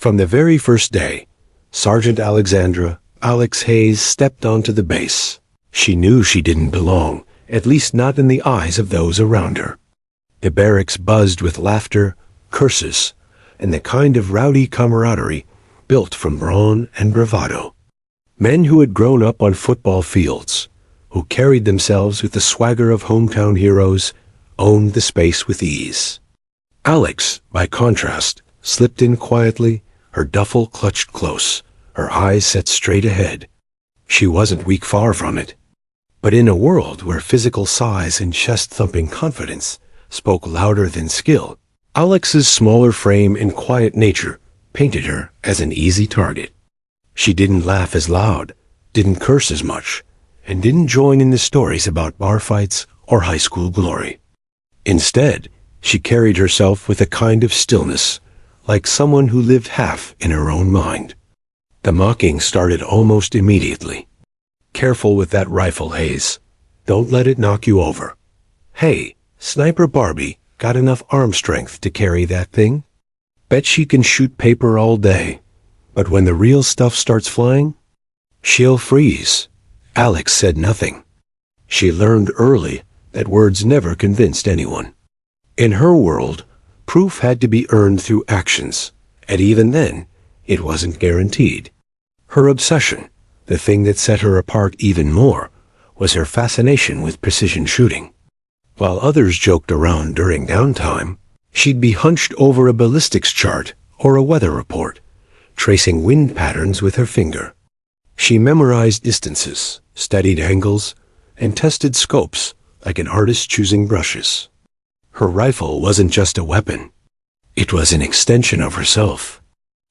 From the very first day, Sergeant Alexandra Alex Hayes stepped onto the base. She knew she didn't belong, at least not in the eyes of those around her. The barracks buzzed with laughter, curses, and the kind of rowdy camaraderie built from brawn and bravado. Men who had grown up on football fields, who carried themselves with the swagger of hometown heroes, owned the space with ease. Alex, by contrast, slipped in quietly, her duffel clutched close, her eyes set straight ahead. She wasn't weak, far from it. But in a world where physical size and chest-thumping confidence spoke louder than skill, Alex's smaller frame and quiet nature painted her as an easy target. She didn't laugh as loud, didn't curse as much, and didn't join in the stories about bar fights or high school glory. Instead, she carried herself with a kind of stillness, like someone who lived half in her own mind. The mocking started almost immediately. "Careful with that rifle, Hayes. Don't let it knock you over. Hey, Sniper Barbie got enough arm strength to carry that thing? Bet she can shoot paper all day. But when the real stuff starts flying, she'll freeze." Alex said nothing. She learned early that words never convinced anyone. In her world, proof had to be earned through actions, and even then, it wasn't guaranteed. Her obsession, the thing that set her apart even more, was her fascination with precision shooting. While others joked around during downtime, she'd be hunched over a ballistics chart or a weather report, tracing wind patterns with her finger. She memorized distances, studied angles, and tested scopes like an artist choosing brushes. Her rifle wasn't just a weapon. It was an extension of herself.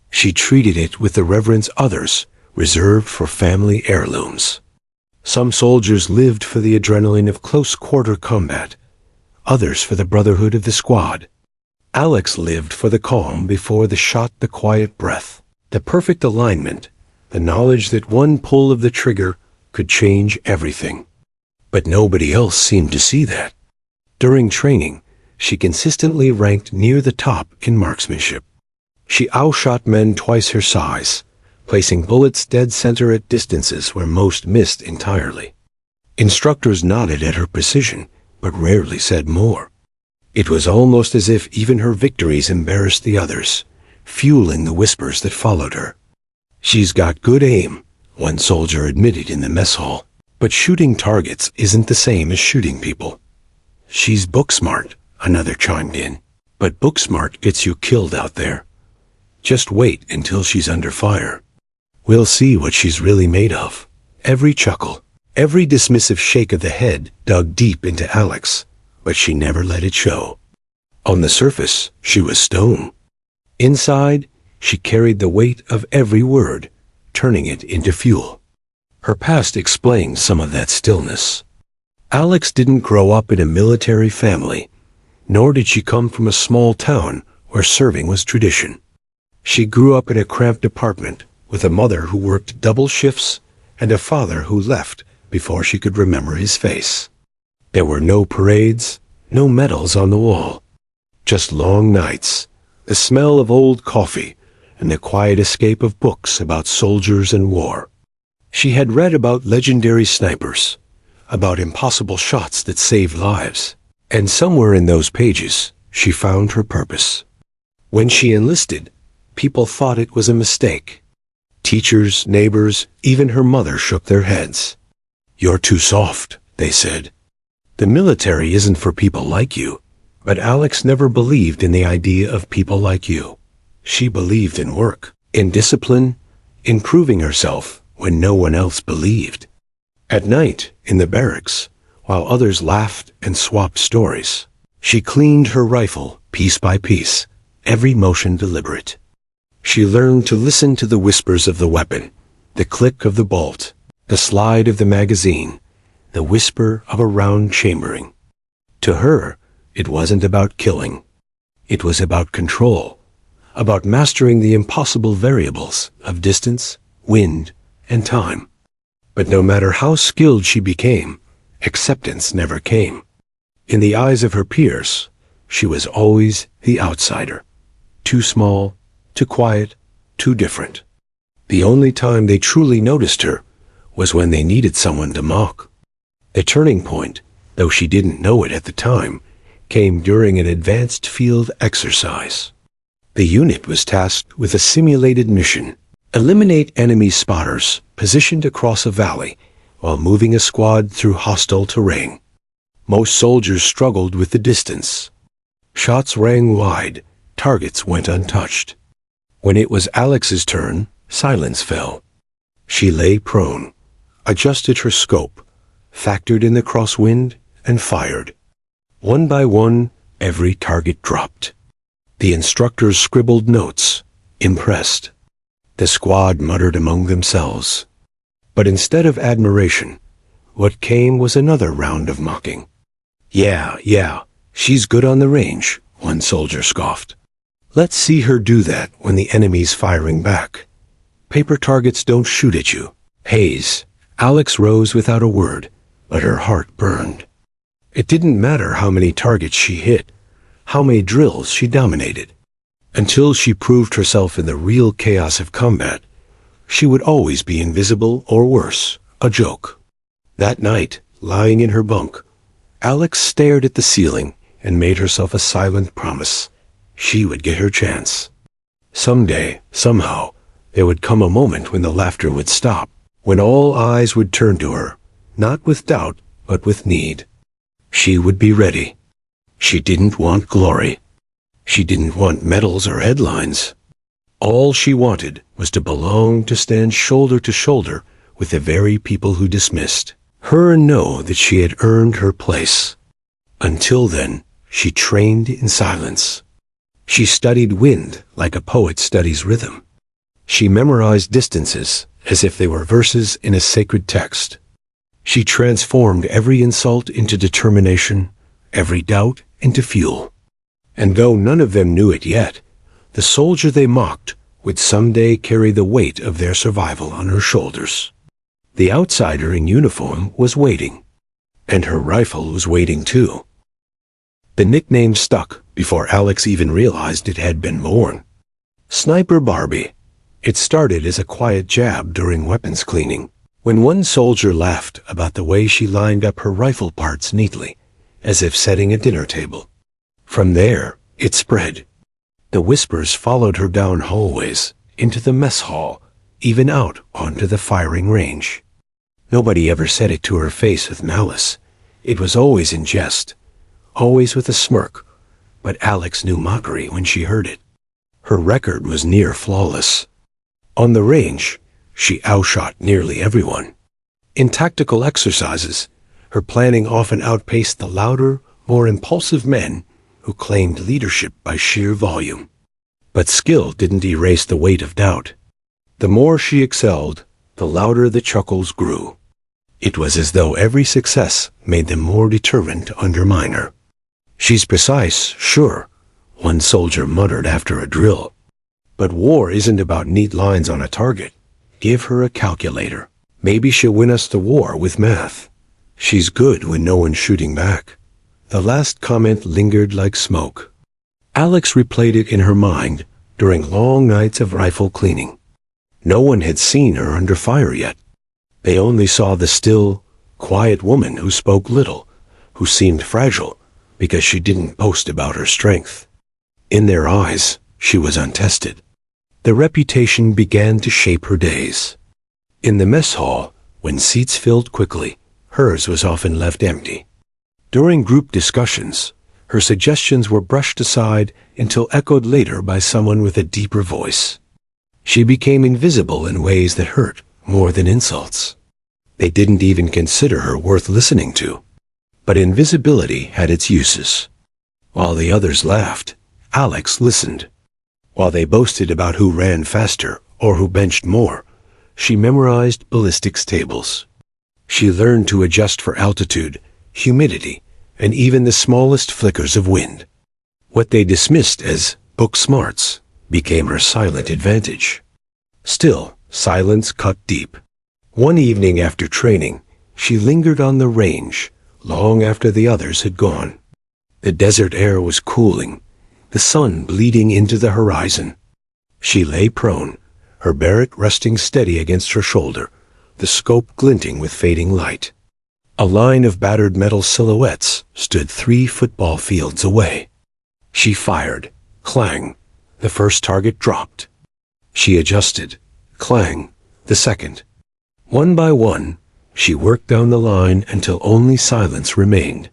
She treated it with the reverence others reserved for family heirlooms. Some soldiers lived for the adrenaline of close-quarter combat, others for the brotherhood of the squad. Alex lived for the calm before the shot, the quiet breath, the perfect alignment, the knowledge that one pull of the trigger could change everything. But nobody else seemed to see that. During training, she consistently ranked near the top in marksmanship. She outshot men twice her size, placing bullets dead center at distances where most missed entirely. Instructors nodded at her precision, but rarely said more. It was almost as if even her victories embarrassed the others, fueling the whispers that followed her. "She's got good aim," one soldier admitted in the mess hall. "But shooting targets isn't the same as shooting people." "She's book smart," another chimed in. "But book smart gets you killed out there. Just wait until she's under fire. We'll see what she's really made of." Every chuckle, every dismissive shake of the head dug deep into Alex, but she never let it show. On the surface, she was stone. Inside, she carried the weight of every word, turning it into fuel. Her past explained some of that stillness. Alex didn't grow up in a military family, nor did she come from a small town where serving was tradition. She grew up in a cramped apartment with a mother who worked double shifts and a father who left before she could remember his face. There were no parades, no medals on the wall, just long nights, the smell of old coffee, and the quiet escape of books about soldiers and war. She had read about legendary snipers, about impossible shots that saved lives, and somewhere in those pages she found her purpose. When she enlisted, people thought it was a mistake. Teachers, neighbors, even her mother shook their heads. "You're too soft," they said. "The military isn't for people like you." But Alex never believed in the idea of people like you. She believed in work, in discipline, in proving herself when no one else believed. At night, in the barracks, while others laughed and swapped stories, she cleaned her rifle piece by piece, every motion deliberate. She learned to listen to the whispers of the weapon, the click of the bolt, the slide of the magazine, the whisper of a round chambering. To her, it wasn't about killing. It was about control, about mastering the impossible variables of distance, wind, and time. But no matter how skilled she became, acceptance never came. In the eyes of her peers, she was always the outsider. Too small, too quiet, too different. The only time they truly noticed her was when they needed someone to mock. The turning point, though she didn't know it at the time, came during an advanced field exercise. The unit was tasked with a simulated mission: eliminate enemy spotters positioned across a valley while moving a squad through hostile terrain. Most soldiers struggled with the distance. Shots rang wide, targets went untouched. When it was Alex's turn, silence fell. She lay prone, adjusted her scope, factored in the crosswind, and fired. One by one, every target dropped. The instructors scribbled notes, impressed. The squad muttered among themselves. But instead of admiration, what came was another round of mocking. Yeah, she's good on the range," one soldier scoffed. "Let's see her do that when the enemy's firing back. Paper targets don't shoot at you." Hayes. Alex rose without a word, but her heart burned. It didn't matter how many targets she hit, how many drills she dominated. Until she proved herself in the real chaos of combat, she would always be invisible or worse, a joke. That night, lying in her bunk, Alex stared at the ceiling and made herself a silent promise. She would get her chance. Someday, somehow, there would come a moment when the laughter would stop, when all eyes would turn to her, not with doubt, but with need. She would be ready. She didn't want glory. She didn't want medals or headlines. All she wanted was to belong, to stand shoulder to shoulder with the very people who dismissed her and know that she had earned her place. Until then, she trained in silence. She studied wind like a poet studies rhythm. She memorized distances as if they were verses in a sacred text. She transformed every insult into determination, every doubt into fuel. And though none of them knew it yet, the soldier they mocked would someday carry the weight of their survival on her shoulders. The outsider in uniform was waiting, and her rifle was waiting too. The nickname stuck before Alex even realized it had been born. Sniper Barbie. It started as a quiet jab during weapons cleaning, when one soldier laughed about the way she lined up her rifle parts neatly, as if setting a dinner table. From there, it spread. The whispers followed her down hallways, into the mess hall, even out onto the firing range. Nobody ever said it to her face with malice. It was always in jest, always with a smirk, but Alex knew mockery when she heard it. Her record was near flawless. On the range, she outshot nearly everyone. In tactical exercises, her planning often outpaced the louder, more impulsive men who claimed leadership by sheer volume. But skill didn't erase the weight of doubt. The more she excelled, the louder the chuckles grew. It was as though every success made them more determined to undermine her. "She's precise, sure," one soldier muttered after a drill. "But war isn't about neat lines on a target. Give her a calculator. Maybe she'll win us the war with math. She's good when no one's shooting back." The last comment lingered like smoke. Alex replayed it in her mind during long nights of rifle cleaning. No one had seen her under fire yet. They only saw the still, quiet woman who spoke little, who seemed fragile because she didn't boast about her strength. In their eyes, she was untested. The reputation began to shape her days. In the mess hall, when seats filled quickly, hers was often left empty. During group discussions, her suggestions were brushed aside until echoed later by someone with a deeper voice. She became invisible in ways that hurt more than insults. They didn't even consider her worth listening to. But invisibility had its uses. While the others laughed, Alex listened. While they boasted about who ran faster or who benched more, she memorized ballistics tables. She learned to adjust for altitude, humidity, and even the smallest flickers of wind. What they dismissed as book smarts became her silent advantage. Still, silence cut deep. One evening after training, she lingered on the range, long after the others had gone. The desert air was cooling, the sun bleeding into the horizon. She lay prone, her barrett resting steady against her shoulder, the scope glinting with fading light. A line of battered metal silhouettes stood 3 football fields away. She fired. Clang. The first target dropped. She adjusted. Clang. The second. One by one, she worked down the line until only silence remained.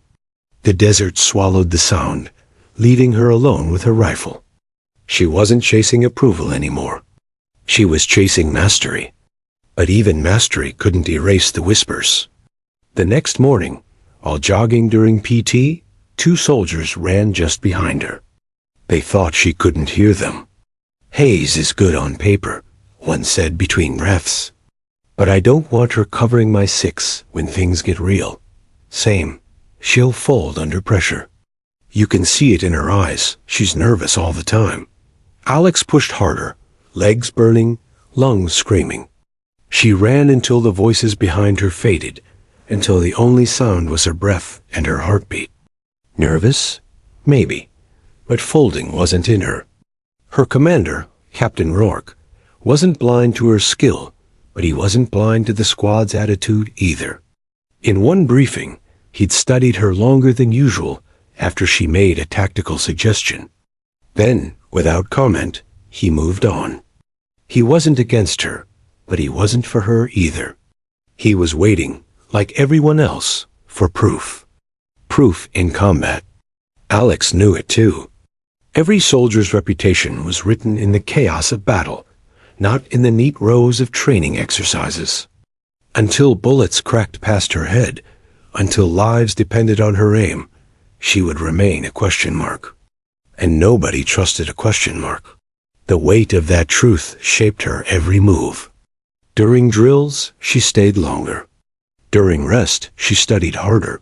The desert swallowed the sound, leaving her alone with her rifle. She wasn't chasing approval anymore. She was chasing mastery. But even mastery couldn't erase the whispers. The next morning, while jogging during PT, 2 soldiers ran just behind her. They thought she couldn't hear them. "Hayes is good on paper," one said between breaths. "But I don't want her covering my 6 when things get real. Same. She'll fold under pressure. You can see it in her eyes. She's nervous all the time." Alex pushed harder, legs burning, lungs screaming. She ran until the voices behind her faded, until the only sound was her breath and her heartbeat. Nervous? Maybe. But folding wasn't in her. Her commander, Captain Rourke, wasn't blind to her skill, but he wasn't blind to the squad's attitude either. In one briefing, he'd studied her longer than usual after she made a tactical suggestion. Then, without comment, he moved on. He wasn't against her, but he wasn't for her either. He was waiting, like everyone else, for proof. Proof in combat. Alex knew it too. Every soldier's reputation was written in the chaos of battle, not in the neat rows of training exercises. Until bullets cracked past her head, until lives depended on her aim, she would remain a question mark. And nobody trusted a question mark. The weight of that truth shaped her every move. During drills, she stayed longer. During rest, she studied harder.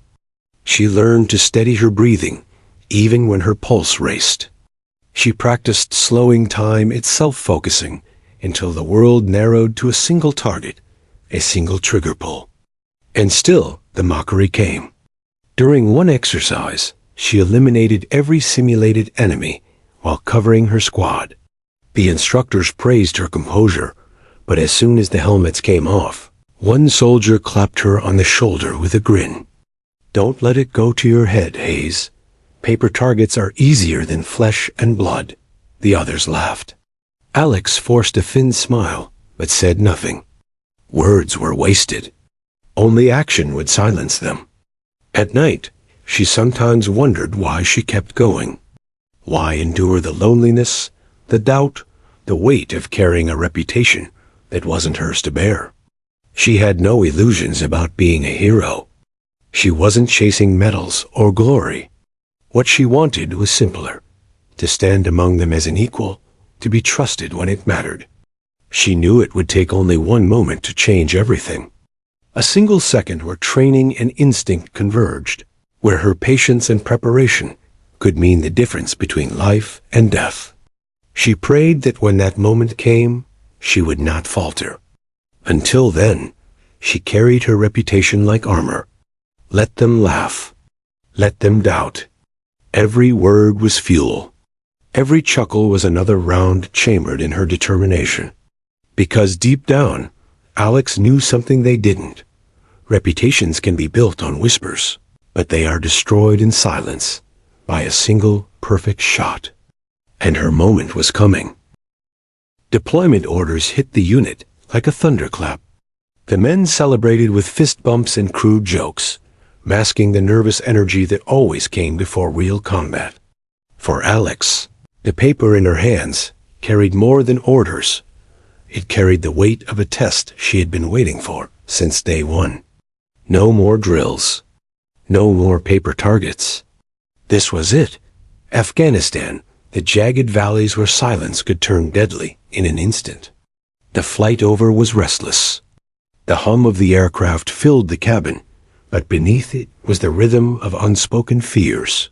She learned to steady her breathing, even when her pulse raced. She practiced slowing time itself, focusing, until the world narrowed to a single target, a single trigger pull. And still, the mockery came. During one exercise, she eliminated every simulated enemy while covering her squad. The instructors praised her composure, but as soon as the helmets came off, one soldier clapped her on the shoulder with a grin. "Don't let it go to your head, Hayes. Paper targets are easier than flesh and blood." The others laughed. Alex forced a thin smile, but said nothing. Words were wasted. Only action would silence them. At night, she sometimes wondered why she kept going. Why endure the loneliness, the doubt, the weight of carrying a reputation that wasn't hers to bear? She had no illusions about being a hero. She wasn't chasing medals or glory. What she wanted was simpler, to stand among them as an equal, to be trusted when it mattered. She knew it would take only one moment to change everything. A single second where training and instinct converged, where her patience and preparation could mean the difference between life and death. She prayed that when that moment came, she would not falter. Until then, she carried her reputation like armor. Let them laugh. Let them doubt. Every word was fuel. Every chuckle was another round chambered in her determination. Because deep down, Alex knew something they didn't. Reputations can be built on whispers, but they are destroyed in silence by a single perfect shot. And her moment was coming. Deployment orders hit the unit like a thunderclap. The men celebrated with fist bumps and crude jokes, masking the nervous energy that always came before real combat. For Alex, the paper in her hands carried more than orders. It carried the weight of a test she had been waiting for since day one. No more drills. No more paper targets. This was it. Afghanistan, the jagged valleys where silence could turn deadly in an instant. The flight over was restless. The hum of the aircraft filled the cabin, but beneath it was the rhythm of unspoken fears.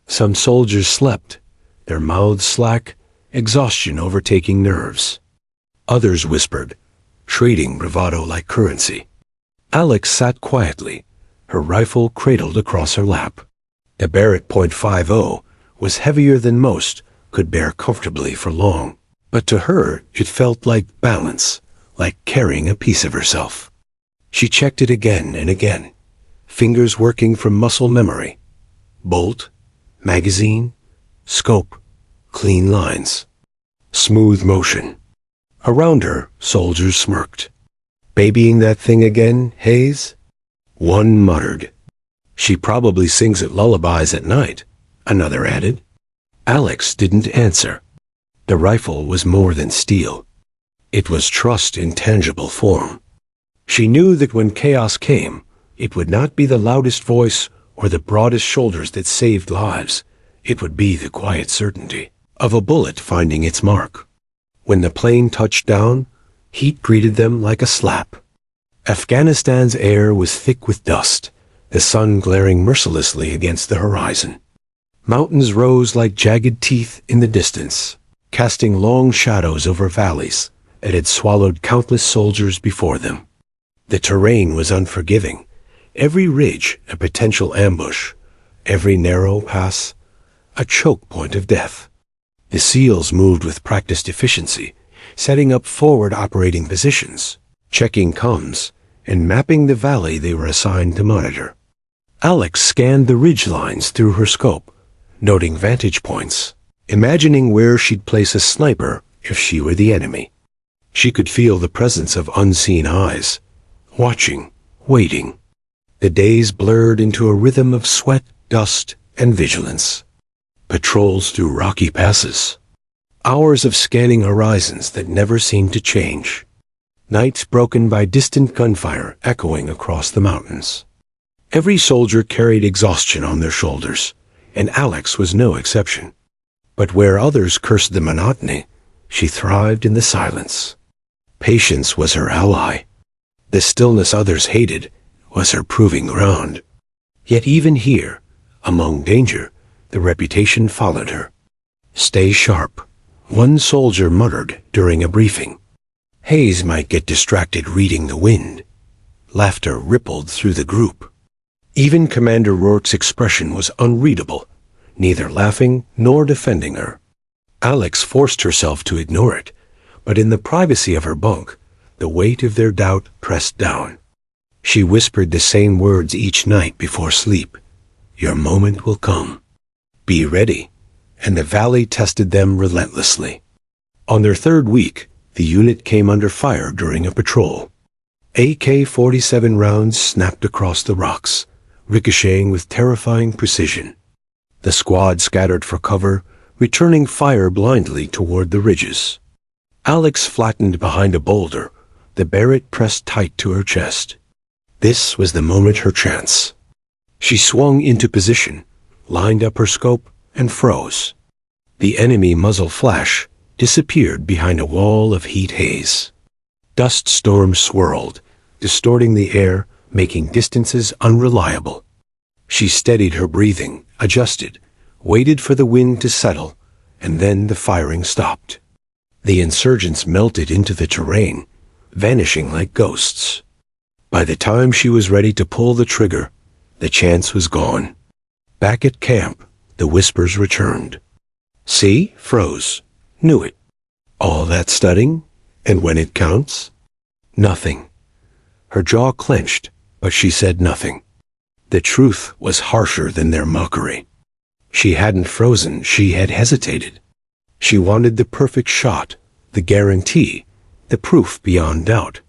Some soldiers slept, their mouths slack, exhaustion overtaking nerves. Others whispered, trading bravado like currency. Alex sat quietly, her rifle cradled across her lap. The Barrett .50 was heavier than most could bear comfortably for long. But to her, it felt like balance, like carrying a piece of herself. She checked it again and again, fingers working from muscle memory. Bolt, magazine, scope, clean lines, smooth motion. Around her, soldiers smirked. Babying that thing again, Hayes? One muttered. She probably sings it lullabies at night, another added. Alex didn't answer. The rifle was more than steel. It was trust in tangible form. She knew that when chaos came, it would not be the loudest voice or the broadest shoulders that saved lives. It would be the quiet certainty of a bullet finding its mark. When the plane touched down, heat greeted them like a slap. Afghanistan's air was thick with dust, the sun glaring mercilessly against the horizon. Mountains rose like jagged teeth in the distance, casting long shadows over valleys that had swallowed countless soldiers before them. The terrain was unforgiving, every ridge a potential ambush, every narrow pass a choke point of death. The SEALs moved with practiced efficiency, setting up forward operating positions, checking comms, and mapping the valley they were assigned to monitor. Alex scanned the ridge lines through her scope, noting vantage points, imagining where she'd place a sniper if she were the enemy. She could feel the presence of unseen eyes, watching, waiting. The days blurred into a rhythm of sweat, dust, and vigilance. Patrols through rocky passes. Hours of scanning horizons that never seemed to change. Nights broken by distant gunfire echoing across the mountains. Every soldier carried exhaustion on their shoulders, and Alex was no exception. But where others cursed the monotony, she thrived in the silence. Patience was her ally. The stillness others hated was her proving ground. Yet even here, among danger, the reputation followed her. Stay sharp, one soldier muttered during a briefing. Hayes might get distracted reading the wind. Laughter rippled through the group. Even Commander Rourke's expression was unreadable, neither laughing nor defending her. Alex forced herself to ignore it, but in the privacy of her bunk, the weight of their doubt pressed down. She whispered the same words each night before sleep. Your moment will come. Be ready. And the valley tested them relentlessly. On their third week, the unit came under fire during a patrol. AK-47 rounds snapped across the rocks, ricocheting with terrifying precision. The squad scattered for cover, returning fire blindly toward the ridges. Alex flattened behind a boulder, the Barrett pressed tight to her chest. This was the moment, her chance. She swung into position, lined up her scope, and froze. The enemy muzzle flash disappeared behind a wall of heat haze. Dust storms swirled, distorting the air, making distances unreliable. She steadied her breathing, adjusted, waited for the wind to settle, and then the firing stopped. The insurgents melted into the terrain, vanishing like ghosts. By the time she was ready to pull the trigger, the chance was gone. Back at camp, the whispers returned. See? Froze. Knew it. All that studying, and when it counts? Nothing. Her jaw clenched, but she said nothing. The truth was harsher than their mockery. She hadn't frozen, she had hesitated. She wanted the perfect shot, the guarantee, the proof beyond doubt.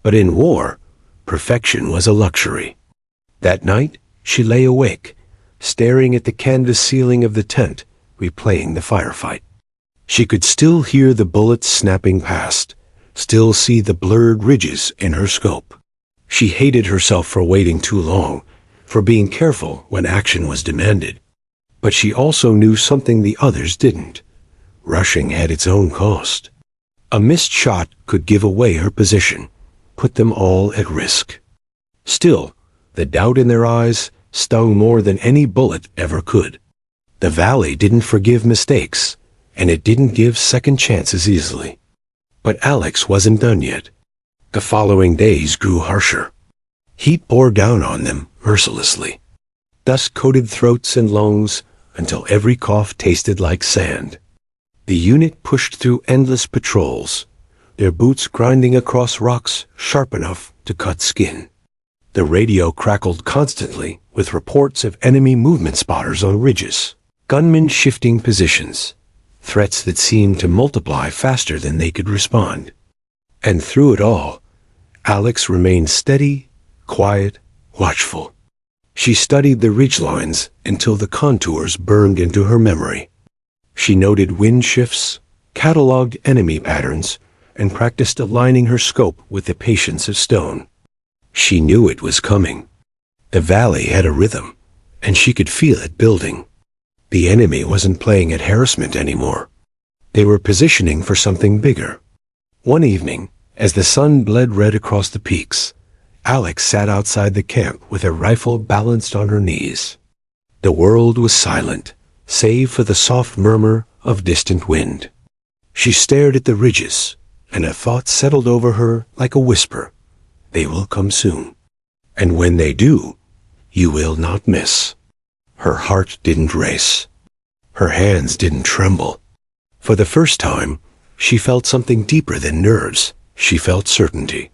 But in war, perfection was a luxury. That night, she lay awake, staring at the canvas ceiling of the tent, replaying the firefight. She could still hear the bullets snapping past, still see the blurred ridges in her scope. She hated herself for waiting too long, for being careful when action was demanded. But she also knew something the others didn't. Rushing had its own cost. A missed shot could give away her position, put them all at risk. Still, the doubt in their eyes stung more than any bullet ever could. The valley didn't forgive mistakes, and it didn't give second chances easily. But Alex wasn't done yet. The following days grew harsher. Heat bore down on them mercilessly. Dust coated throats and lungs until every cough tasted like sand. The unit pushed through endless patrols, their boots grinding across rocks sharp enough to cut skin. The radio crackled constantly with reports of enemy movement spotters on ridges, gunmen shifting positions, threats that seemed to multiply faster than they could respond. And through it all, Alex remained steady, quiet, watchful. She studied the ridgelines until the contours burned into her memory. She noted wind shifts, cataloged enemy patterns, and practiced aligning her scope with the patience of stone. She knew it was coming. The valley had a rhythm, and she could feel it building. The enemy wasn't playing at harassment anymore. They were positioning for something bigger. One evening, as the sun bled red across the peaks, Alex sat outside the camp with her rifle balanced on her knees. The world was silent, save for the soft murmur of distant wind. She stared at the ridges, and a thought settled over her like a whisper. They will come soon. And when they do, you will not miss. Her heart didn't race. Her hands didn't tremble. For the first time, she felt something deeper than nerves. She felt certainty.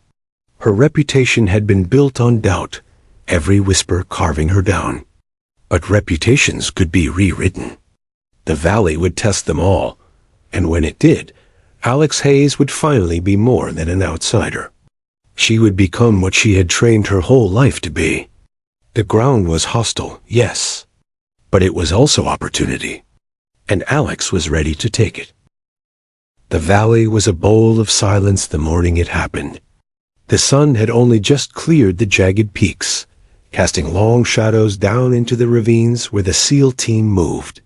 Her reputation had been built on doubt, every whisper carving her down. But reputations could be rewritten. The valley would test them all, and when it did, Alex Hayes would finally be more than an outsider. She would become what she had trained her whole life to be. The ground was hostile, yes, but it was also opportunity, and Alex was ready to take it. The valley was a bowl of silence the morning it happened. The sun had only just cleared the jagged peaks, casting long shadows down into the ravines where the SEAL team moved.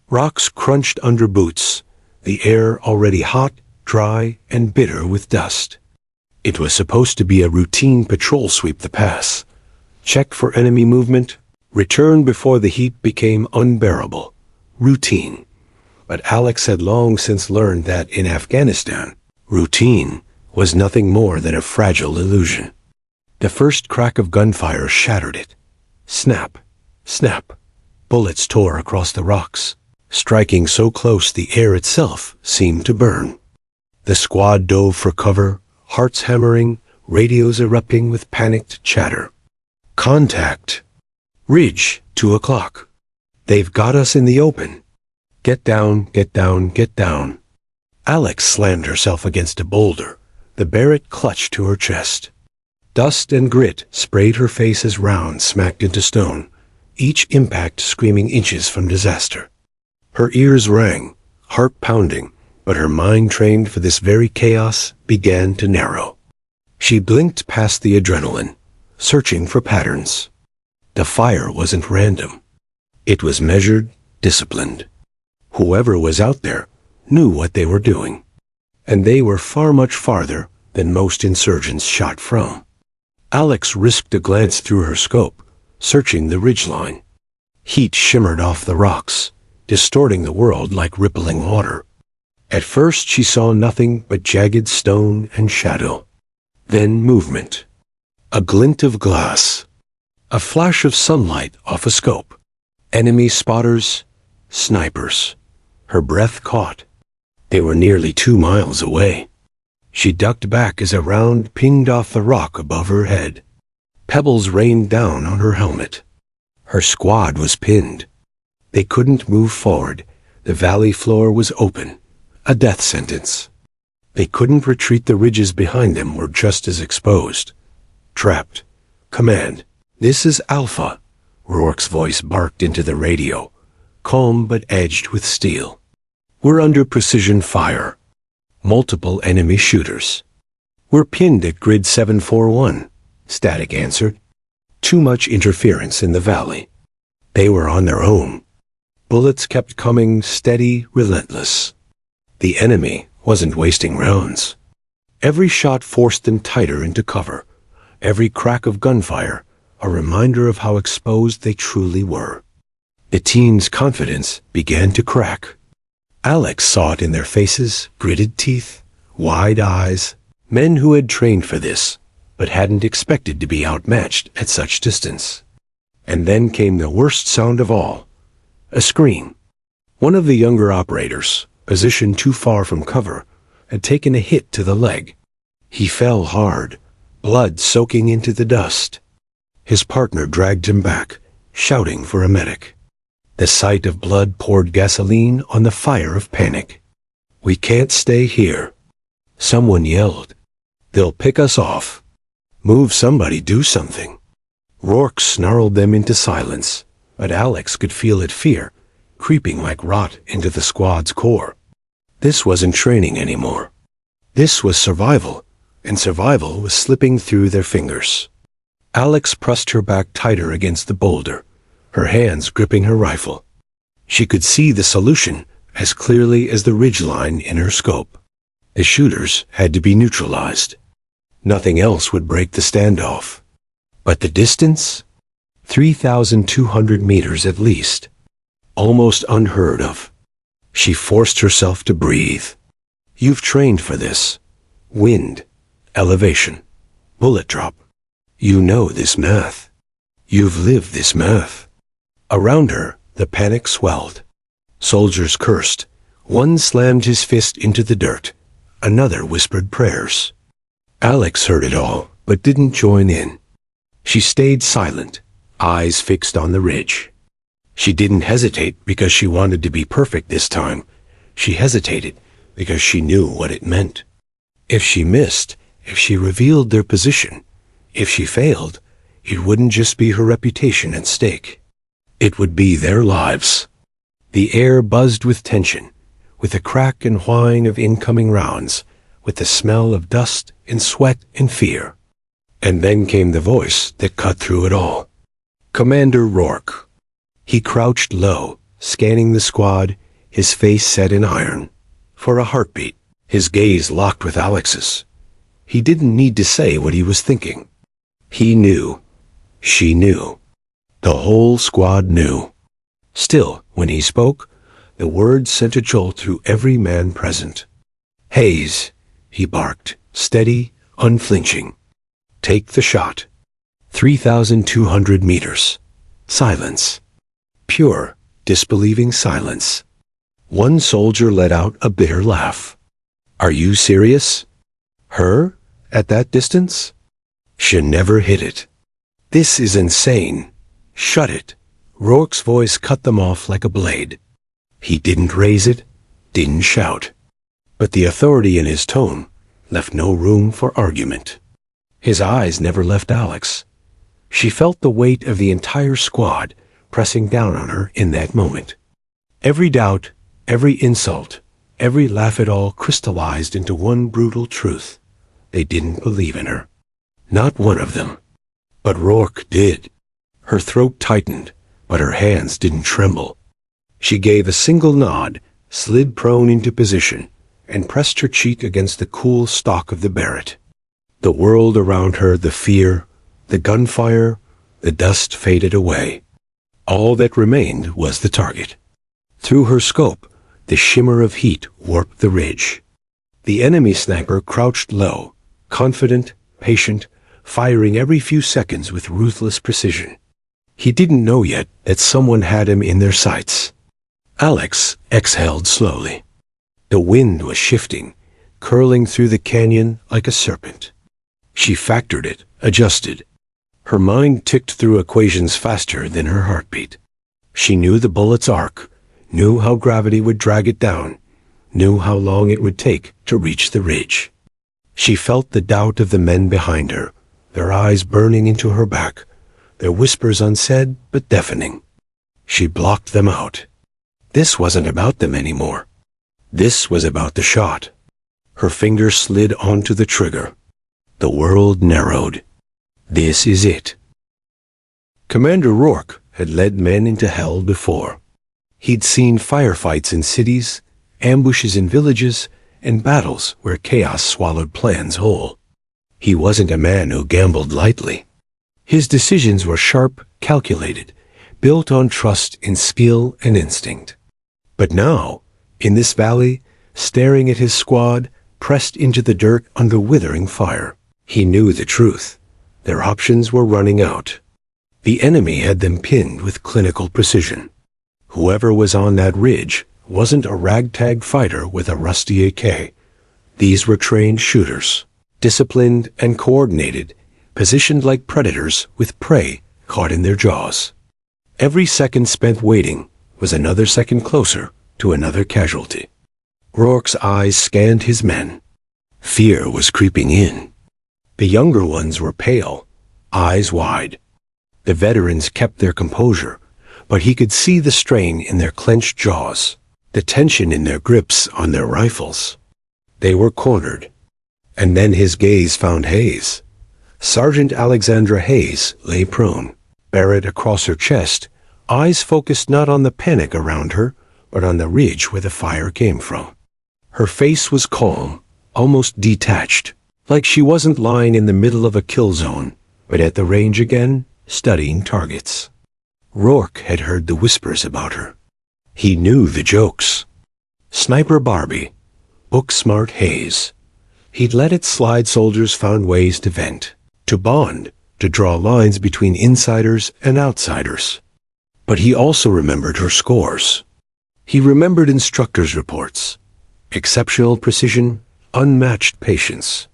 Rocks crunched under boots, the air already hot, dry, and bitter with dust. It was supposed to be a routine patrol sweep the pass, check for enemy movement, return before the heat became unbearable. Routine. But Alex had long since learned that in Afghanistan, routine was nothing more than a fragile illusion. The first crack of gunfire shattered it. Snap, snap. Bullets tore across the rocks, striking so close the air itself seemed to burn. The squad dove for cover, hearts hammering, radios erupting with panicked chatter. Contact. Ridge, 2 o'clock. They've got us in the open. Get down, get down, get down. Alex slammed herself against a boulder, the Barrett clutched to her chest. Dust and grit sprayed her face as rounds smacked into stone, each impact screaming inches from disaster. Her ears rang, heart pounding, but her mind trained for this very chaos began to narrow. She blinked past the adrenaline, searching for patterns. The fire wasn't random. It was measured, disciplined. Whoever was out there knew what they were doing, and they were far much farther than most insurgents shot from. Alex risked a glance through her scope, searching the ridgeline. Heat shimmered off the rocks, distorting the world like rippling water. At first she saw nothing but jagged stone and shadow. Then movement. A glint of glass. A flash of sunlight off a scope. Enemy spotters, snipers. Her breath caught. They were nearly 2 miles away. She ducked back as a round pinged off the rock above her head. Pebbles rained down on her helmet. Her squad was pinned. They couldn't move forward. The valley floor was open. A death sentence. They couldn't retreat. The ridges behind them were just as exposed. Trapped. Command. This is Alpha. Rourke's voice barked into the radio, calm but edged with steel. We're under precision fire. Multiple enemy shooters. We're pinned at grid 741, Static answered. Too much interference in the valley. They were on their own. Bullets kept coming, steady, relentless. The enemy wasn't wasting rounds. Every shot forced them tighter into cover. Every crack of gunfire, a reminder of how exposed they truly were. The team's confidence began to crack. Alex saw it in their faces, gritted teeth, wide eyes, men who had trained for this, but hadn't expected to be outmatched at such distance. And then came the worst sound of all, a scream. One of the younger operators, positioned too far from cover, had taken a hit to the leg. He fell hard, blood soaking into the dust. His partner dragged him back, shouting for a medic. The sight of blood poured gasoline on the fire of panic. "We can't stay here," someone yelled. "They'll pick us off. Move, somebody, do something." Rourke snarled them into silence, but Alex could feel it fear, creeping like rot into the squad's core. This wasn't training anymore. This was survival, and survival was slipping through their fingers. Alex pressed her back tighter against the boulder, her hands gripping her rifle. She could see the solution as clearly as the ridgeline in her scope. The shooters had to be neutralized. Nothing else would break the standoff. But the distance? 3,200 meters at least. Almost unheard of. She forced herself to breathe. You've trained for this. Wind, elevation, bullet drop. You know this math. You've lived this math. Around her, the panic swelled. Soldiers cursed. One slammed his fist into the dirt. Another whispered prayers. Alex heard it all, but didn't join in. She stayed silent, eyes fixed on the ridge. She didn't hesitate because she wanted to be perfect this time. She hesitated because she knew what it meant. If she missed, if she revealed their position, if she failed, it wouldn't just be her reputation at stake. It would be their lives. The air buzzed with tension, with the crack and whine of incoming rounds, with the smell of dust and sweat and fear. And then came the voice that cut through it all. Commander Rourke. He crouched low, scanning the squad, his face set in iron. For a heartbeat, his gaze locked with Alex's. He didn't need to say what he was thinking. He knew. She knew. The whole squad knew. Still, when he spoke, the words sent a jolt through every man present. "Hayes," he barked, steady, unflinching. "Take the shot." 3,200 meters. Silence. Pure, disbelieving silence. One soldier let out a bitter laugh. "Are you serious? Her? At that distance? She never hit it. This is insane. Shut it." Rourke's voice cut them off like a blade. He didn't raise it, didn't shout. But the authority in his tone left no room for argument. His eyes never left Alex. She felt the weight of the entire squad pressing down on her in that moment. Every doubt, every insult, every laugh at all crystallized into one brutal truth. They didn't believe in her. Not one of them. But Rourke did. Her throat tightened, but her hands didn't tremble. She gave a single nod, slid prone into position, and pressed her cheek against the cool stock of the Barrett. The world around her, the fear, the gunfire, the dust faded away. All that remained was the target. Through her scope, the shimmer of heat warped the ridge. The enemy sniper crouched low, confident, patient, firing every few seconds with ruthless precision. He didn't know yet that someone had him in their sights. Alex exhaled slowly. The wind was shifting, curling through the canyon like a serpent. She factored it, adjusted. Her mind ticked through equations faster than her heartbeat. She knew the bullet's arc, knew how gravity would drag it down, knew how long it would take to reach the ridge. She felt the doubt of the men behind her, their eyes burning into her back, their whispers unsaid but deafening. She blocked them out. This wasn't about them anymore. This was about the shot. Her fingers slid onto the trigger. The world narrowed. This is it. Commander Rourke had led men into hell before. He'd seen firefights in cities, ambushes in villages, and battles where chaos swallowed plans whole. He wasn't a man who gambled lightly. His decisions were sharp, calculated, built on trust in skill and instinct. But now, in this valley, staring at his squad, pressed into the dirt under withering fire, he knew the truth. Their options were running out. The enemy had them pinned with clinical precision. Whoever was on that ridge wasn't a ragtag fighter with a rusty AK. These were trained shooters, disciplined and coordinated, positioned like predators with prey caught in their jaws. Every second spent waiting was another second closer to another casualty. Rourke's eyes scanned his men. Fear was creeping in. The younger ones were pale, eyes wide. The veterans kept their composure, but he could see the strain in their clenched jaws, the tension in their grips on their rifles. They were cornered. And then his gaze found Hayes. Sergeant Alexandra Hayes lay prone, barrett across her chest, eyes focused not on the panic around her, but on the ridge where the fire came from. Her face was calm, almost detached, like she wasn't lying in the middle of a kill zone, but at the range again, studying targets. Rourke had heard the whispers about her. He knew the jokes. Sniper Barbie, book-smart Hayes. He'd let it slide. Soldiers found ways to vent, to bond, to draw lines between insiders and outsiders. But he also remembered her scores. He remembered instructors' reports. Exceptional precision, unmatched patience.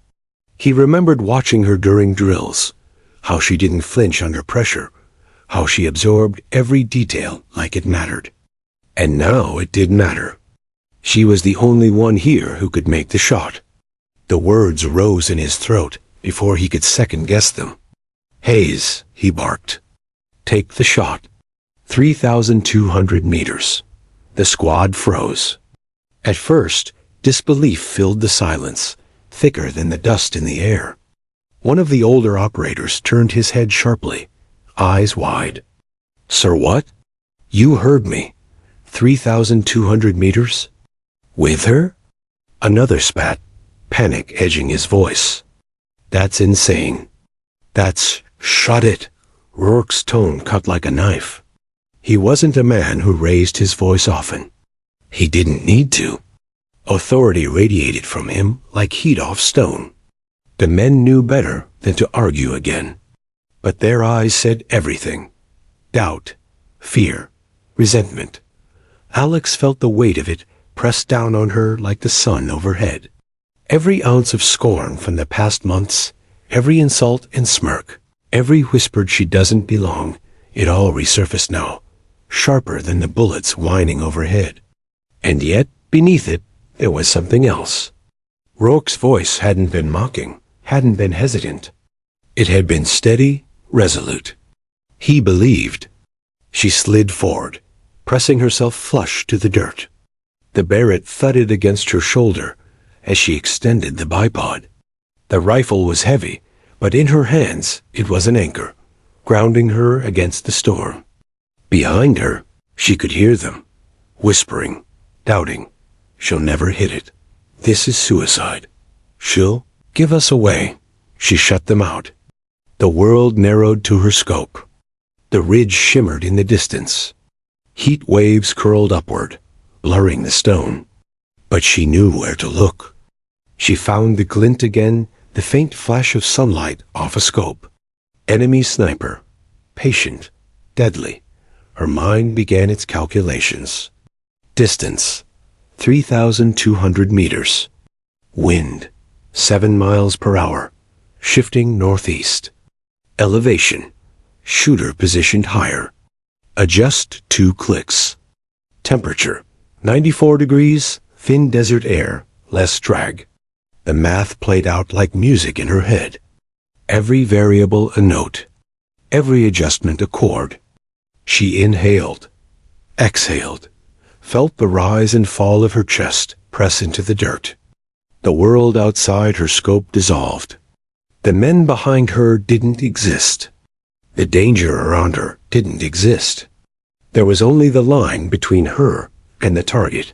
He remembered watching her during drills, how she didn't flinch under pressure, how she absorbed every detail like it mattered. And now it did matter. She was the only one here who could make the shot. The words rose in his throat before he could second-guess them. "Hayes," he barked. "Take the shot." 3,200 meters. The squad froze. At first, disbelief filled the silence, thicker than the dust in the air. One of the older operators turned his head sharply, eyes wide. "Sir, what? You heard me. 3,200 meters? With her?" Another spat, panic edging his voice. "That's insane. That's... Shut it." Rourke's tone cut like a knife. He wasn't a man who raised his voice often. He didn't need to. Authority radiated from him like heat off stone. The men knew better than to argue again. But their eyes said everything. Doubt, fear, resentment. Alex felt the weight of it pressed down on her like the sun overhead. Every ounce of scorn from the past months, every insult and smirk, every whispered she doesn't belong, it all resurfaced now, sharper than the bullets whining overhead. And yet, beneath it, there was something else. Rourke's voice hadn't been mocking, hadn't been hesitant. It had been steady, resolute. He believed. She slid forward, pressing herself flush to the dirt. The Barrett thudded against her shoulder as she extended the bipod. The rifle was heavy, but in her hands it was an anchor, grounding her against the storm. Behind her, she could hear them, whispering, doubting. She'll never hit it. This is suicide. She'll give us away. She shut them out. The world narrowed to her scope. The ridge shimmered in the distance. Heat waves curled upward, blurring the stone. But she knew where to look. She found the glint again, the faint flash of sunlight off a scope. Enemy sniper. Patient. Deadly. Her mind began its calculations. Distance. 3,200 meters. Wind. 7 miles per hour. Shifting northeast. Elevation. Shooter positioned higher. Adjust 2 clicks. Temperature. 94 degrees, thin desert air, less drag. The math played out like music in her head. Every variable a note. Every adjustment a chord. She inhaled. Exhaled. Felt the rise and fall of her chest press into the dirt. The world outside her scope dissolved. The men behind her didn't exist. The danger around her didn't exist. There was only the line between her and the target.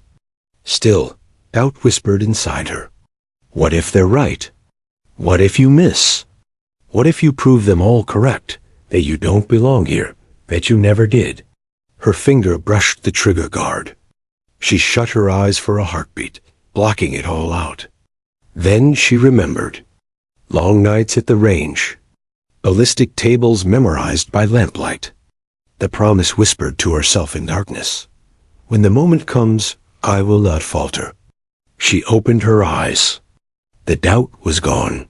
Still, doubt whispered inside her. What if they're right? What if you miss? What if you prove them all correct, that you don't belong here, that you never did? Her finger brushed the trigger guard. She shut her eyes for a heartbeat, blocking it all out. Then she remembered. Long nights at the range. Ballistic tables memorized by lamplight. The promise whispered to herself in darkness. When the moment comes, I will not falter. She opened her eyes. The doubt was gone.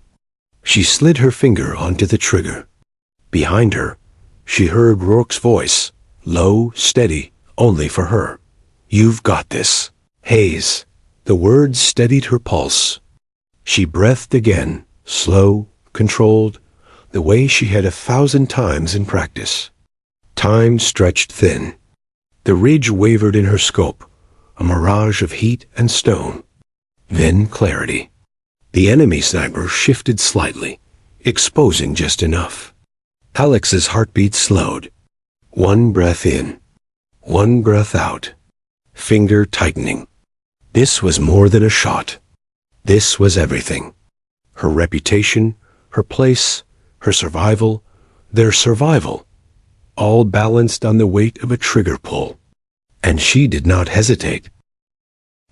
She slid her finger onto the trigger. Behind her, she heard Rourke's voice, low, steady, only for her. You've got this, Hayes. The words steadied her pulse. She breathed again, slow, controlled, the way she had 1,000 times in practice. Time stretched thin. The ridge wavered in her scope, a mirage of heat and stone. Then clarity. The enemy sniper shifted slightly, exposing just enough. Alex's heartbeat slowed. One breath in, one breath out, finger tightening. This was more than a shot. This was everything. Her reputation, her place, her survival, their survival, all balanced on the weight of a trigger pull. And she did not hesitate.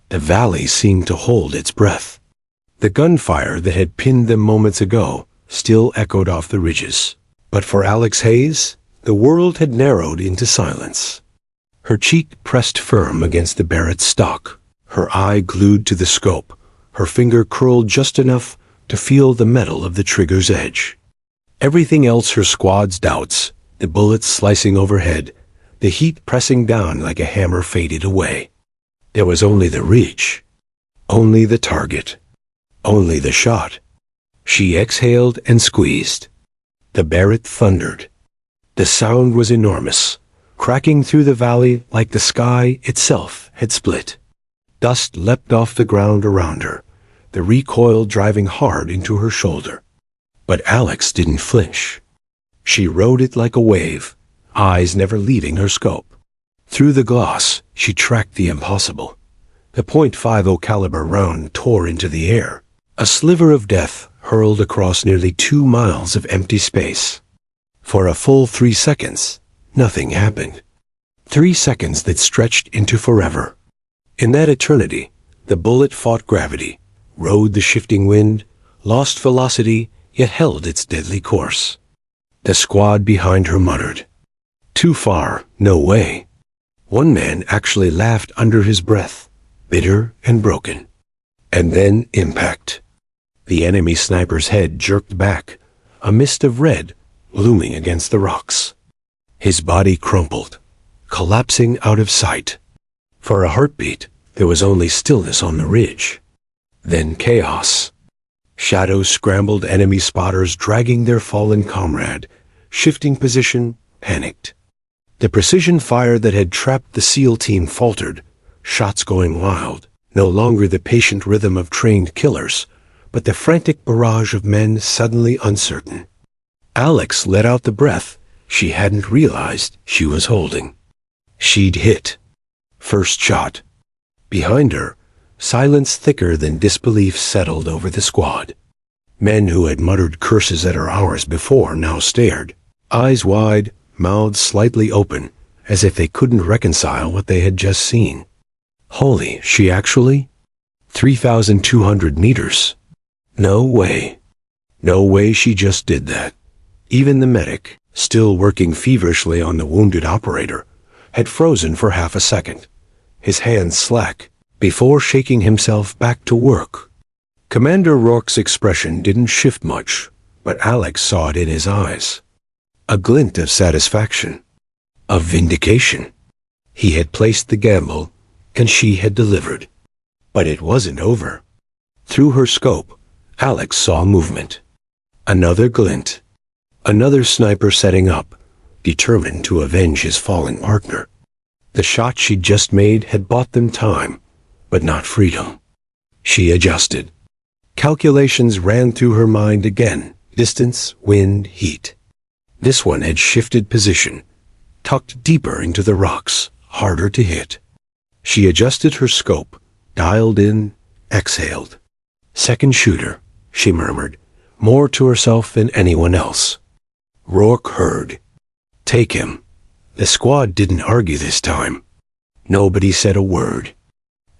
The valley seemed to hold its breath. The gunfire that had pinned them moments ago still echoed off the ridges. But for Alex Hayes, the world had narrowed into silence. Her cheek pressed firm against the Barrett's stock, her eye glued to the scope, her finger curled just enough to feel the metal of the trigger's edge. Everything else, her squad's doubts, the bullets slicing overhead, the heat pressing down like a hammer, faded away. There was only the ridge, only the target, only the shot. She exhaled and squeezed. The Barrett thundered. The sound was enormous, cracking through the valley like the sky itself had split. Dust leapt off the ground around her, the recoil driving hard into her shoulder. But Alex didn't flinch. She rode it like a wave, eyes never leaving her scope. Through the gloss, she tracked the impossible. The .50 caliber round tore into the air, a sliver of death hurled across nearly 2 miles of empty space. For a full 3 seconds, nothing happened. 3 seconds that stretched into forever. In that eternity, the bullet fought gravity, rode the shifting wind, lost velocity, yet held its deadly course. The squad behind her muttered, "Too far, no way." One man actually laughed under his breath, bitter and broken. And then impact. The enemy sniper's head jerked back, a mist of red looming against the rocks. His body crumpled, collapsing out of sight. For a heartbeat, there was only stillness on the ridge. Then chaos. Shadows scrambled, enemy spotters dragging their fallen comrade, shifting position, panicked. The precision fire that had trapped the SEAL team faltered, shots going wild, no longer the patient rhythm of trained killers, but the frantic barrage of men suddenly uncertain. Alex let out the breath she hadn't realized she was holding. She'd hit. First shot. Behind her, silence thicker than disbelief settled over the squad. Men who had muttered curses at her hours before now stared, eyes wide, mouths slightly open, as if they couldn't reconcile what they had just seen. Holy, she actually? 3,200 meters. No way. No way she just did that. Even the medic, still working feverishly on the wounded operator, had frozen for half a second, his hands slack, before shaking himself back to work. Commander Rourke's expression didn't shift much, but Alex saw it in his eyes. A glint of satisfaction, of vindication. He had placed the gamble, and she had delivered. But it wasn't over. Through her scope, Alex saw movement. Another glint. Another sniper setting up, determined to avenge his fallen partner. The shot she'd just made had bought them time, but not freedom. She adjusted. Calculations ran through her mind again. Distance, wind, heat. This one had shifted position, tucked deeper into the rocks, harder to hit. She adjusted her scope, dialed in, exhaled. Second shooter, she murmured, more to herself than anyone else. Rourke heard. Take him. The squad didn't argue this time. Nobody said a word.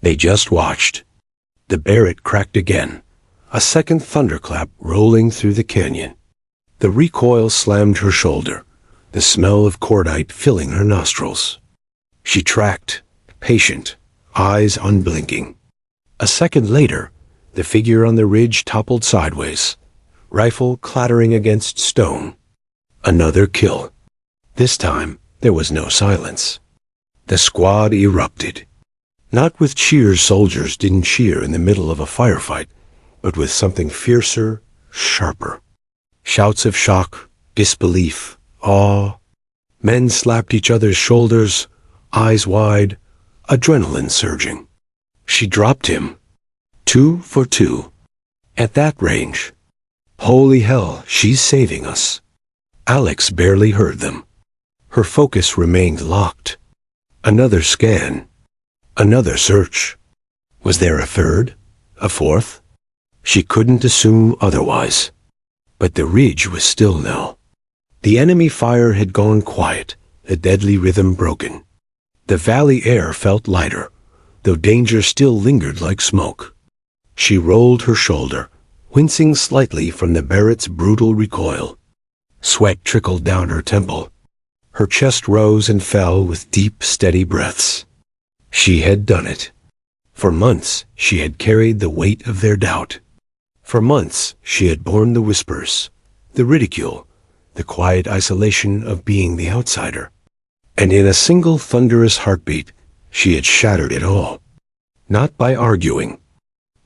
They just watched. The Barrett cracked again, a second thunderclap rolling through the canyon. The recoil slammed her shoulder, the smell of cordite filling her nostrils. She tracked, patient, eyes unblinking. A second later, the figure on the ridge toppled sideways, rifle clattering against stone. Another kill. This time, there was no silence. The squad erupted. Not with cheers soldiers didn't cheer in the middle of a firefight, but with something fiercer, sharper. Shouts of shock, disbelief, awe. Men slapped each other's shoulders, eyes wide, adrenaline surging. She dropped him. 2 for 2. At that range. Holy hell, she's saving us. Alex barely heard them. Her focus remained locked. Another scan. Another search. Was there a third? A fourth? She couldn't assume otherwise. But the ridge was still now. The enemy fire had gone quiet, the deadly rhythm broken. The valley air felt lighter, though danger still lingered like smoke. She rolled her shoulder, wincing slightly from the Barrett's brutal recoil. Sweat trickled down her temple. Her chest rose and fell with deep, steady breaths. She had done it. For months, she had carried the weight of their doubt. For months, she had borne the whispers, the ridicule, the quiet isolation of being the outsider. And in a single thunderous heartbeat, she had shattered it all. Not by arguing,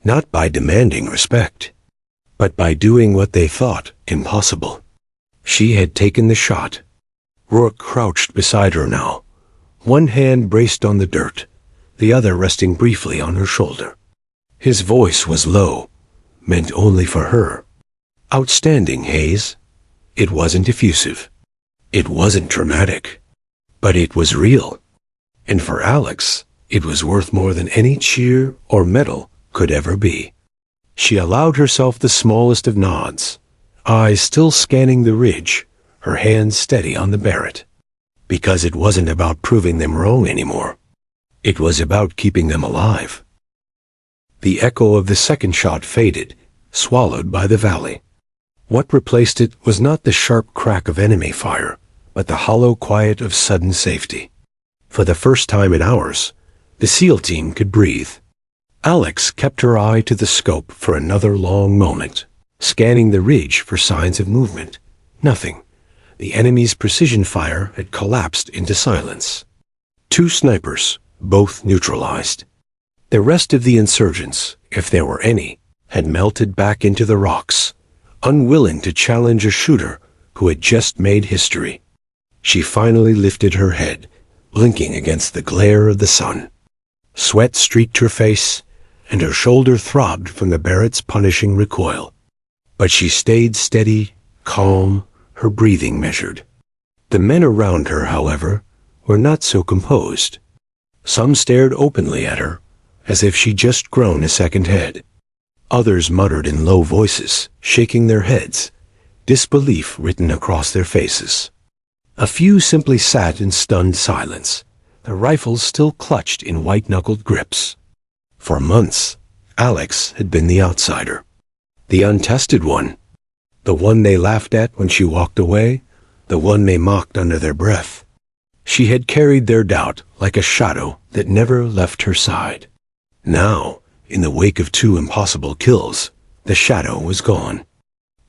not by demanding respect, but by doing what they thought impossible. She had taken the shot. Rourke crouched beside her now, one hand braced on the dirt, the other resting briefly on her shoulder. His voice was low, meant only for her. Outstanding, Hayes. It wasn't effusive. It wasn't dramatic. But it was real. And for Alex, it was worth more than any cheer or medal could ever be. She allowed herself the smallest of nods, eyes still scanning the ridge, her hands steady on the Barrett. Because it wasn't about proving them wrong anymore. It was about keeping them alive. The echo of the second shot faded, swallowed by the valley. What replaced it was not the sharp crack of enemy fire, but the hollow quiet of sudden safety. For the first time in hours, the SEAL team could breathe. Alex kept her eye to the scope for another long moment, scanning the ridge for signs of movement. Nothing. The enemy's precision fire had collapsed into silence. 2 snipers, both neutralized. The rest of the insurgents, if there were any, had melted back into the rocks, unwilling to challenge a shooter who had just made history. She finally lifted her head, blinking against the glare of the sun. Sweat streaked her face, and her shoulder throbbed from the Barrett's punishing recoil. But she stayed steady, calm, her breathing measured. The men around her, however, were not so composed. Some stared openly at her, as if she'd just grown a second head. Others muttered in low voices, shaking their heads, disbelief written across their faces. A few simply sat in stunned silence, their rifles still clutched in white-knuckled grips. For months, Alex had been the outsider, the untested one, the one they laughed at when she walked away, the one they mocked under their breath. She had carried their doubt like a shadow that never left her side. Now, in the wake of 2 impossible kills, the shadow was gone.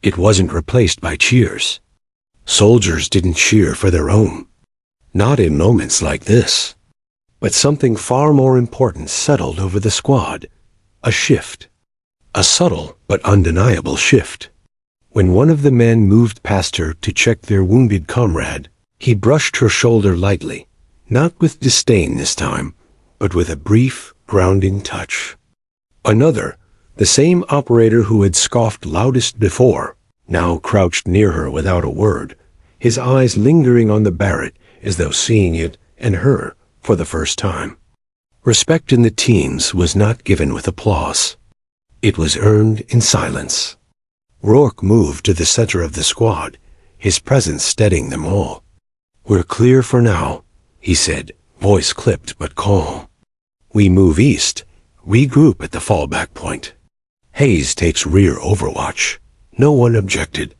It wasn't replaced by cheers. Soldiers didn't cheer for their own. Not in moments like this. But something far more important settled over the squad. A shift. A subtle but undeniable shift. When one of the men moved past her to check their wounded comrade, he brushed her shoulder lightly, not with disdain this time, but with a brief, grounding touch. Another, the same operator who had scoffed loudest before, now crouched near her without a word, his eyes lingering on the Barrett as though seeing it and her for the first time. Respect in the teams was not given with applause. It was earned in silence. Rourke moved to the center of the squad, his presence steadying them all. "We're clear for now," he said, voice clipped but calm. "We move east, regroup at the fallback point. Hayes takes rear overwatch." No one objected.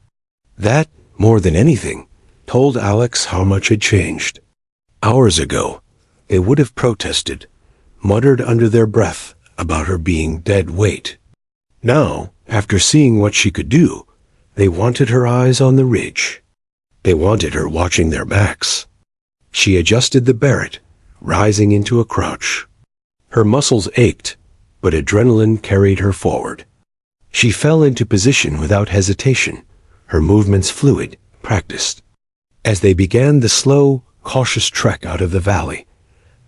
That, more than anything, told Alex how much had changed. Hours ago, they would have protested, muttered under their breath about her being dead weight. Now, after seeing what she could do, they wanted her eyes on the ridge. They wanted her watching their backs. She adjusted the Barrett, rising into a crouch. Her muscles ached, but adrenaline carried her forward. She fell into position without hesitation, her movements fluid, practiced. As they began the slow, cautious trek out of the valley,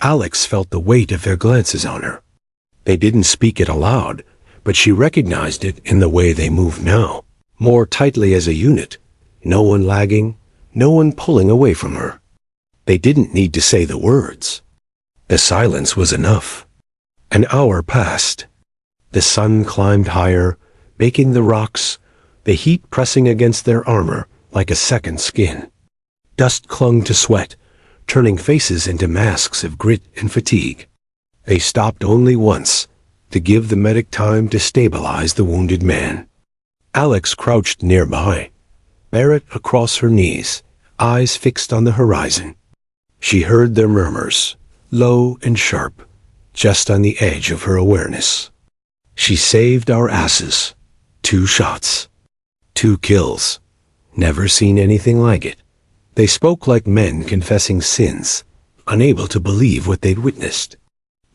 Alex felt the weight of their glances on her. They didn't speak it aloud, but she recognized it in the way they moved now, more tightly as a unit, no one lagging, no one pulling away from her. They didn't need to say the words. The silence was enough. An hour passed. The sun climbed higher, baking the rocks, the heat pressing against their armor like a second skin. Dust clung to sweat, turning faces into masks of grit and fatigue. They stopped only once, to give the medic time to stabilize the wounded man. Alex crouched nearby, Barrett across her knees, eyes fixed on the horizon. She heard their murmurs, low and sharp, just on the edge of her awareness. She saved our asses. 2 shots. 2 kills. Never seen anything like it. They spoke like men confessing sins, unable to believe what they'd witnessed.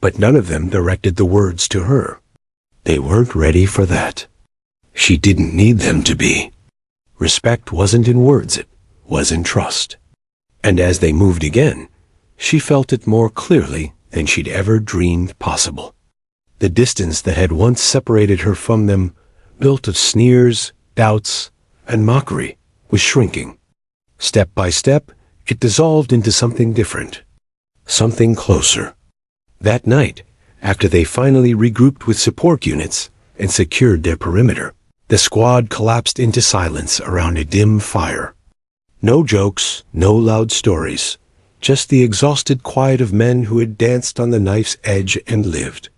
But none of them directed the words to her. They weren't ready for that. She didn't need them to be. Respect wasn't in words, it was in trust. And as they moved again, she felt it more clearly than she'd ever dreamed possible. The distance that had once separated her from them, built of sneers, doubts, and mockery, was shrinking. Step by step, it dissolved into something different. Something closer. That night, after they finally regrouped with support units and secured their perimeter, the squad collapsed into silence around a dim fire. No jokes, no loud stories, just the exhausted quiet of men who had danced on the knife's edge and lived.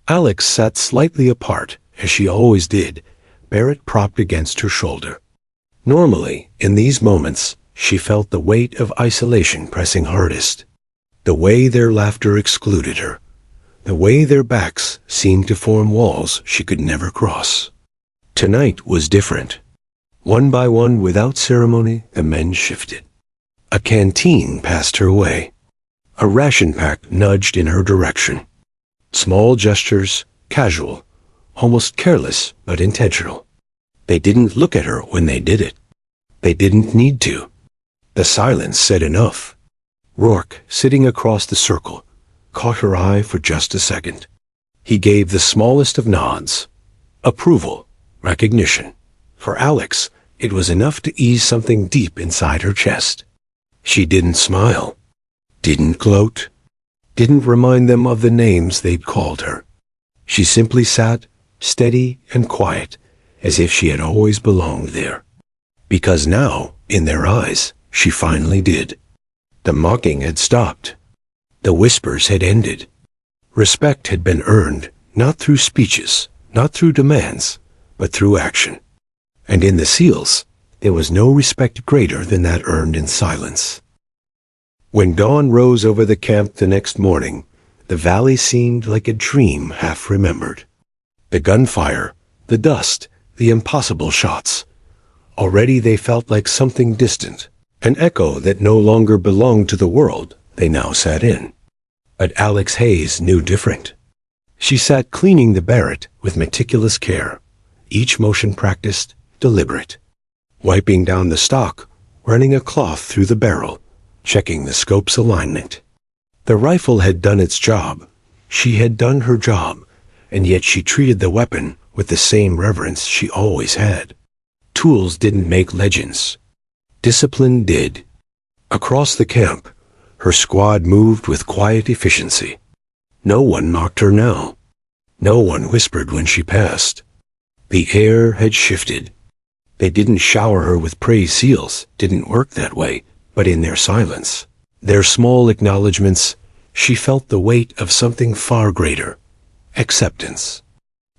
Alex sat slightly apart, as she always did, Barrett propped against her shoulder. Normally, in these moments, she felt the weight of isolation pressing hardest. The way their laughter excluded her. The way their backs seemed to form walls she could never cross. Tonight was different. One by one, without ceremony, the men shifted. A canteen passed her way. A ration pack nudged in her direction. Small gestures, casual, almost careless but intentional. They didn't look at her when they did it. They didn't need to. The silence said enough. Rourke, sitting across the circle, caught her eye for just a second. He gave the smallest of nods. Approval, recognition. For Alex, it was enough to ease something deep inside her chest. She didn't smile, didn't gloat, didn't remind them of the names they'd called her. She simply sat, steady and quiet, as if she had always belonged there. Because now, in their eyes, she finally did. The mocking had stopped. The whispers had ended. Respect had been earned, not through speeches, not through demands, but through action. And in the SEALs, there was no respect greater than that earned in silence. When dawn rose over the camp the next morning, the valley seemed like a dream half remembered. The gunfire, the dust, the impossible shots. Already they felt like something distant, an echo that no longer belonged to the world they now sat in. But Alex Hayes knew different. She sat cleaning the Barrett with meticulous care, each motion practiced, deliberate. Wiping down the stock, running a cloth through the barrel, checking the scope's alignment. The rifle had done its job. She had done her job, and yet she treated the weapon with the same reverence she always had. Tools didn't make legends. Discipline did. Across the camp, her squad moved with quiet efficiency. No one mocked her now. No one whispered when she passed. The air had shifted. They didn't shower her with praise. SEALs didn't work that way, but in their silence, their small acknowledgments, she felt the weight of something far greater, acceptance.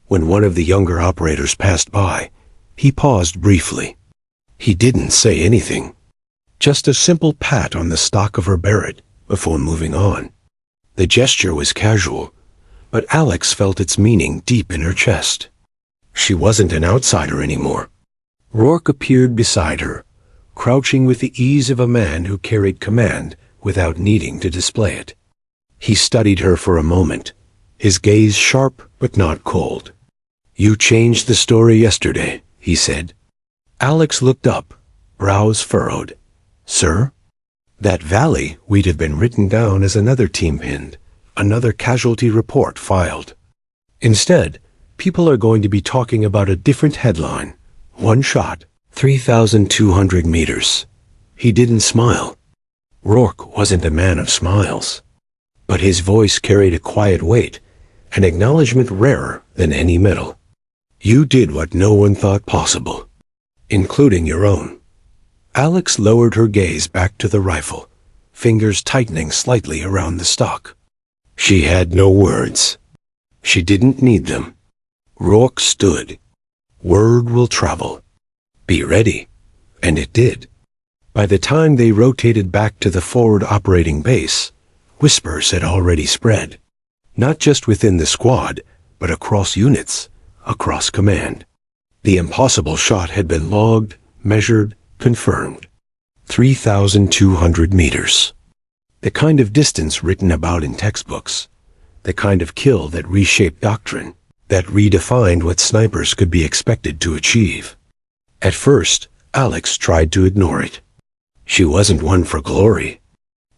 When one of the younger operators passed by, he paused briefly. He didn't say anything, just a simple pat on the stock of her Barrett before moving on. The gesture was casual, but Alex felt its meaning deep in her chest. She wasn't an outsider anymore. Rourke appeared beside her, crouching with the ease of a man who carried command without needing to display it. He studied her for a moment, his gaze sharp but not cold. "You changed the story yesterday," he said. Alex looked up, brows furrowed. "Sir?" That valley we'd have been written down as another team pinned, another casualty report filed. Instead, people are going to be talking about a different headline. One shot, 3,200 meters. He didn't smile. Rourke wasn't a man of smiles. But his voice carried a quiet weight, an acknowledgement rarer than any medal. "You did what no one thought possible, including your own." Alex lowered her gaze back to the rifle, fingers tightening slightly around the stock. She had no words. She didn't need them. Rourke stood. Word will travel. Be ready. And it did. By the time they rotated back to the forward operating base, whispers had already spread. Not just within the squad, but across units, across command. The impossible shot had been logged, measured, confirmed. 3,200 meters. The kind of distance written about in textbooks. The kind of kill that reshaped doctrine, that redefined what snipers could be expected to achieve. At first, Alex tried to ignore it. She wasn't one for glory,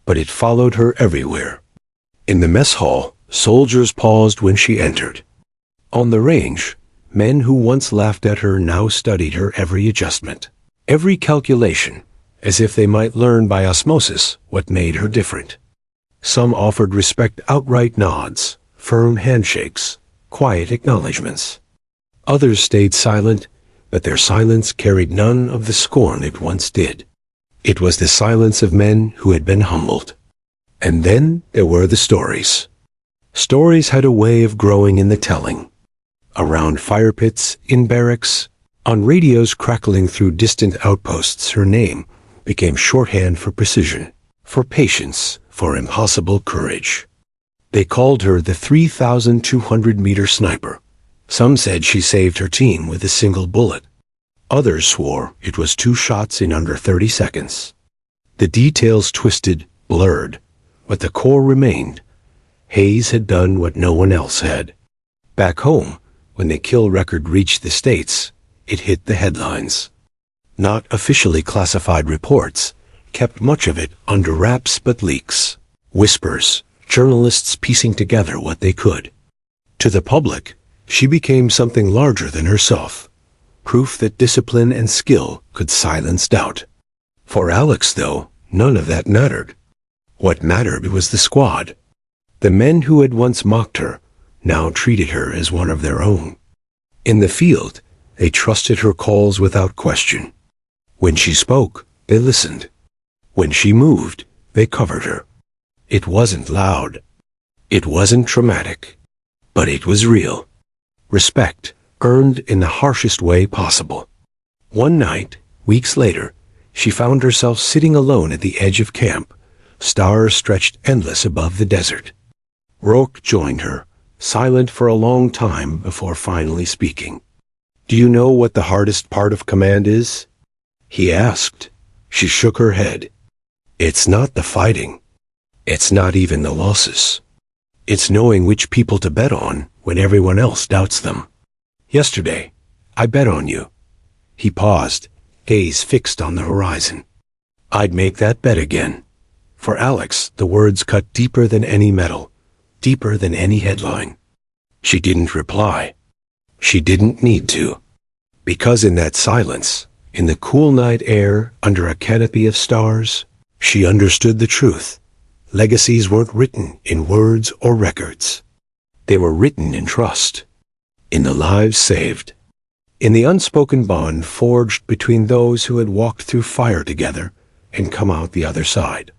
but it followed her everywhere. In the mess hall, soldiers paused when she entered. On the range, men who once laughed at her now studied her every adjustment, every calculation, as if they might learn by osmosis what made her different. Some offered respect outright nods, firm handshakes, quiet acknowledgments. Others stayed silent, but their silence carried none of the scorn it once did. It was the silence of men who had been humbled. And then there were the stories. Stories had a way of growing in the telling. Around fire pits, in barracks, on radios crackling through distant outposts, her name became shorthand for precision, for patience, for impossible courage. They called her the 3,200-meter sniper. Some said she saved her team with a single bullet. Others swore it was 2 shots in under 30 seconds. The details twisted, blurred, but the core remained. Hayes had done what no one else had. Back home, when the kill record reached the States, it hit the headlines. Not officially classified reports kept much of it under wraps but leaks. Whispers, journalists piecing together what they could. To the public, she became something larger than herself. Proof that discipline and skill could silence doubt. For Alex, though, none of that mattered. What mattered was the squad. The men who had once mocked her now treated her as one of their own. In the field, they trusted her calls without question. When she spoke, they listened. When she moved, they covered her. It wasn't loud. It wasn't dramatic. But it was real. Respect, earned in the harshest way possible. One night, weeks later, she found herself sitting alone at the edge of camp, stars stretched endless above the desert. Rourke joined her, silent for a long time before finally speaking. "Do you know what the hardest part of command is?" he asked. She shook her head. "It's not the fighting. It's not even the losses. It's knowing which people to bet on when everyone else doubts them. Yesterday, I bet on you." He paused, gaze fixed on the horizon. "I'd make that bet again." For Alex, the words cut deeper than any medal, deeper than any headline. She didn't reply. She didn't need to. Because in that silence, in the cool night air under a canopy of stars, she understood the truth. Legacies weren't written in words or records. They were written in trust, in the lives saved, in the unspoken bond forged between those who had walked through fire together and come out the other side.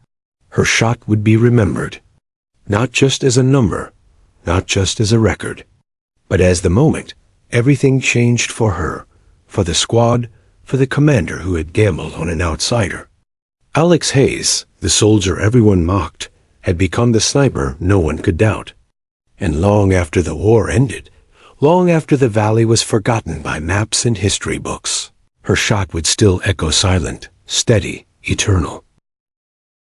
Her shot would be remembered, not just as a number, not just as a record, but as the moment everything changed for her, for the squad, for the commander who had gambled on an outsider. Alex Hayes, the soldier everyone mocked, had become the sniper no one could doubt. And long after the war ended, long after the valley was forgotten by maps and history books, her shot would still echo silent, steady, eternal.